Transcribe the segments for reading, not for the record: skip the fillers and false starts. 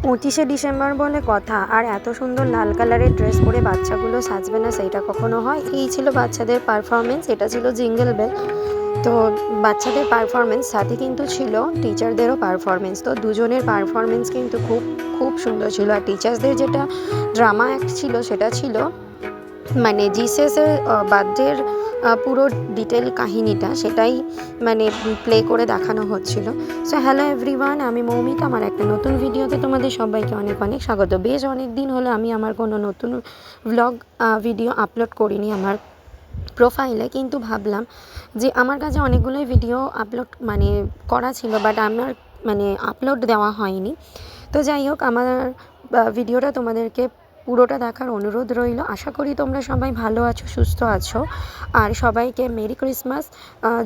25শে December বলে কথা, আর এত সুন্দর লাল কালারের ড্রেস পরে বাচ্চাগুলো সাজবে না সেইটা কখনো হয়? এই ছিল বাচ্চাদের পারফরমেন্স, এটা ছিল জিঙ্গল বেল। তো বাচ্চাদের পারফরমেন্স সাথে কিন্তু ছিল টিচারদেরও পারফরমেন্স। তো দুজনের পারফরমেন্স কিন্তু খুব খুব সুন্দর ছিল। আর টিচার্সদের যেটা ড্রামা অ্যাক্ট ছিল সেটা ছিল মানে জিসাসের বার্থডের পুরো ডিটেল কাহিনীটা সেটাই মানে প্লে করে দেখানো হচ্ছিল। সো হ্যালো এভরিওয়ান, আমি মৌমিতা। আমার একটা নতুন ভিডিওতে তোমাদের সবাইকে অনেক অনেক স্বাগত। বেশ অনেক দিন হলো আমি আমার কোনো নতুন ভ্লগ ভিডিও আপলোড করিনি আমার প্রোফাইলে, কিন্তু ভাবলাম যে আমার কাছে অনেকগুলোই ভিডিও আপলোড মানে করা ছিল, বাট আমার মানে আপলোড দেওয়া হয়নি। তো যাই হোক, আমার ভিডিওটা তোমাদেরকে পুরোটা দেখার অনুরোধ রইল। আশা করি তোমরা সবাই ভালো আছো, সুস্থ আছো, আর সবাইকে মেরি ক্রিসমাস।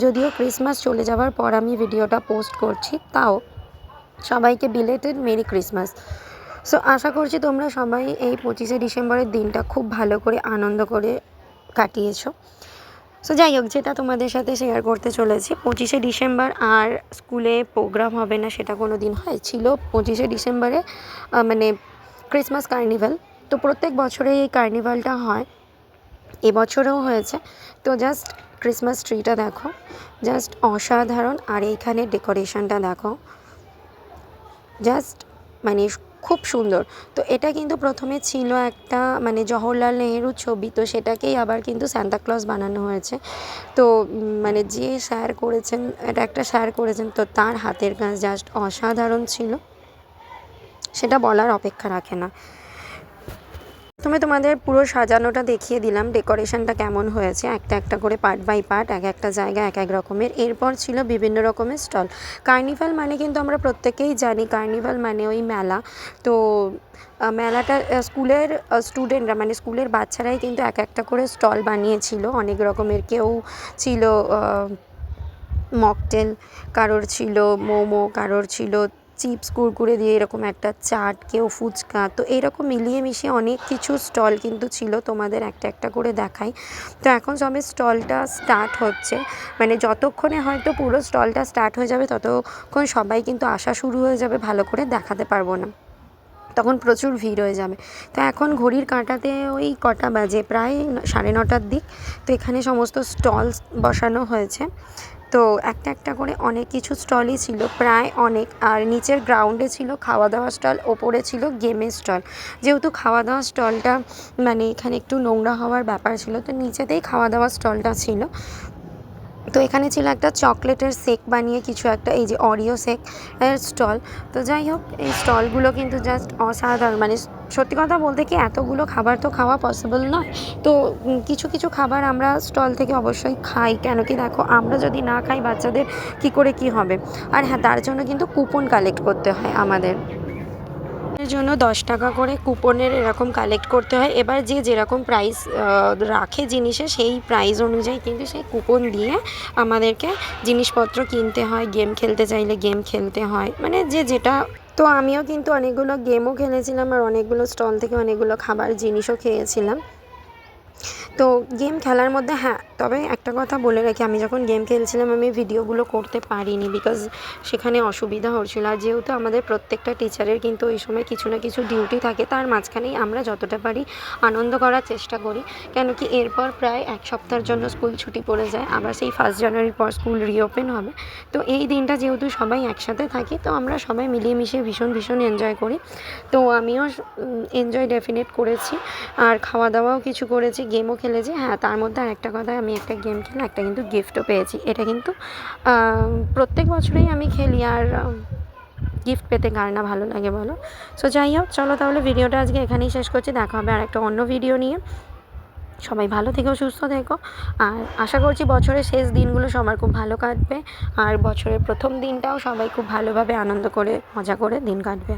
যদিও ক্রিসমাস চলে যাওয়ার পর আমি ভিডিওটা পোস্ট করছি, তাও সবাইকে বিলেটেড মেরি ক্রিসমাস। সো আশা করছি তোমরা সবাই এই 25শে ডিসেম্বরের দিনটা খুব ভালো করে আনন্দ করে কাটিয়েছো। সো যাই হোক, যেটা তোমাদের সাথে শেয়ার করতে চলেছি, 25শে ডিসেম্বর আর স্কুলে প্রোগ্রাম হবে না সেটা কোনো দিন হয়? ছিল 25শে ডিসেম্বরে মানে ক্রিসমাস কার্নিভাল। তো প্রত্যেক বছরে এই কার্নিভালটা হয়, এবছরেও হয়েছে। তো জাস্ট ক্রিসমাস ট্রিটা দেখো, জাস্ট অসাধারণ। আর এইখানে ডেকোরেশনটা দেখো, জাস্ট মানে খুব সুন্দর। তো এটা কিন্তু প্রথমে ছিল একটা মানে জওহরলাল নেহেরুর ছবি, তো সেটাকেই আবার কিন্তু সান্তাক্লজ বানানো হয়েছে। তো মানে যে স্যার করেছেন, এটা একটা স্যার করেছেন, তো তার হাতের কাজ জাস্ট অসাধারণ ছিল, সেটা বলার অপেক্ষা রাখে না। প্রথমে তোমাদের পুরো সাজানোটা দেখিয়ে দিলাম, ডেকোরেশনটা কেমন হয়েছে একটা একটা করে পার্ট বাই পার্ট, এক একটা জায়গা এক এক রকমের। এরপর ছিল বিভিন্ন রকমের স্টল। কার্নিভাল মানে কিন্তু আমরা প্রত্যেকেই জানি, কার্নিভাল মানে ওই মেলা। তো মেলাটা স্কুলের স্টুডেন্টরা মানে স্কুলের বাচ্চারাই কিন্তু এক একটা করে স্টল বানিয়েছিল অনেক রকমের। কেউ ছিল মকটেল, কারোর ছিল মোমো, কারোর ছিল চিপস কুরকুরে দিয়ে এরকম একটা চাট, কেউ ফুচকা। তো এরকম মিলিয়ে মিশিয়ে অনেক কিছু স্টল কিন্তু ছিল, তোমাদের একটা একটা করে দেখাই। তো এখন সবে স্টলটা স্টার্ট হচ্ছে, মানে যতক্ষণে হয়তো পুরো স্টলটা স্টার্ট হয়ে যাবে ততক্ষণ সবাই কিন্তু আসা শুরু হয়ে যাবে, ভালো করে দেখাতে পারবো না, তখন প্রচুর ভিড় হয়ে যাবে। তো এখন ঘড়ির কাঁটাতে ওই কটা বাজে, প্রায় 9:30টার দিক। তো এখানে সমস্ত স্টল বসানো হয়েছে। তো একটা একটা করে অনেক কিছু স্টলই ছিল, প্রায় অনেক। আর নিচের গ্রাউন্ডে ছিল খাওয়া দাওয়া স্টল, ওপরে ছিল গেমের স্টল। যেহেতু খাওয়া দাওয়ার স্টলটা মানে এখানে একটু নোংরা হওয়ার ব্যাপার ছিল, তো নিচেতেই খাওয়া দাওয়ার স্টলটা ছিল। তো এখানে ছিল একটা চকলেটের শেক বানিয়ে কিছু একটা, এই যে অরিও শেক এর স্টল। তো যাই হোক, এই স্টলগুলো কিন্তু জাস্ট অসাধারণ। মানে সত্যি কথা বলতে কি, এতগুলো খাবার তো খাওয়া পসিবল নয়। তো কিছু কিছু খাবার আমরা স্টল থেকে অবশ্যই খাই, কেন কি দেখো, আমরা যদি না খাই বাচ্চাদের কি করে কি হবে। আর হ্যাঁ, তার জন্য কিন্তু কুপন কালেক্ট করতে হয় আমাদের, এর জন্য 10 টাকা করে কুপনের এরকম কালেক্ট করতে হয়। এবার যে যেরকম প্রাইস রাখে জিনিসে, সেই প্রাইস অনুযায়ী কিন্তু সেই কুপন দিয়ে আমাদেরকে জিনিসপত্র কিনতে হয়। গেম খেলতে চাইলে গেম খেলতে হয়, মানে যে যেটা। তো আমিও কিন্তু অনেকগুলো গেমও খেলেছিলাম, আর অনেকগুলো স্টল থেকে অনেকগুলো খাবার জিনিসও খেয়েছিলাম। তো গেম খেলার মধ্যে হ্যাঁ, তবে একটা কথা বলে রাখি, আমি যখন গেম খেলছিলাম আমি ভিডিওগুলো করতে পারিনি, বিকজ সেখানে অসুবিধা হচ্ছিলো। আর যেহেতু আমাদের প্রত্যেকটা টিচারের কিন্তু এই সময় কিছু না কিছু ডিউটি থাকে, তার মাঝখানেই আমরা যতটা পারি আনন্দ করার চেষ্টা করি। কেন কি এরপর প্রায় 1 সপ্তাহের জন্য স্কুল ছুটি পড়ে যায়, আবার সেই 1 জানুয়ারির পর স্কুল রিওপেন হবে। তো এই দিনটা যেহেতু সবাই একসাথে থাকি, তো আমরা সবাই মিলিয়ে মিশিয়ে ভীষণ ভীষণ এনজয় করি। তো আমিও এনজয় ডেফিনেট করেছি, আর খাওয়া দাওয়াও কিছু করেছি, গেমও খেলেছি। হ্যাঁ, তার মধ্যে আরেকটা কথা, আমি একটা গেম খেলে একটা কিন্তু গিফটও পেয়েছি। এটা কিন্তু প্রত্যেক বছরেই আমি খেলি, আর গিফট পেতে কার না ভালো লাগে বলো। সো যাই হোক, চলো তাহলে ভিডিওটা আজকে এখানেই শেষ করছি। দেখা হবে আর একটা অন্য ভিডিও নিয়ে। সবাই ভালো থেকো, সুস্থ থেকো, আর আশা করছি বছরের শেষ দিনগুলো সবার খুব ভালো কাটবে, আর বছরের প্রথম দিনটাও সবাই খুব ভালোভাবে আনন্দ করে মজা করে দিন কাটবে।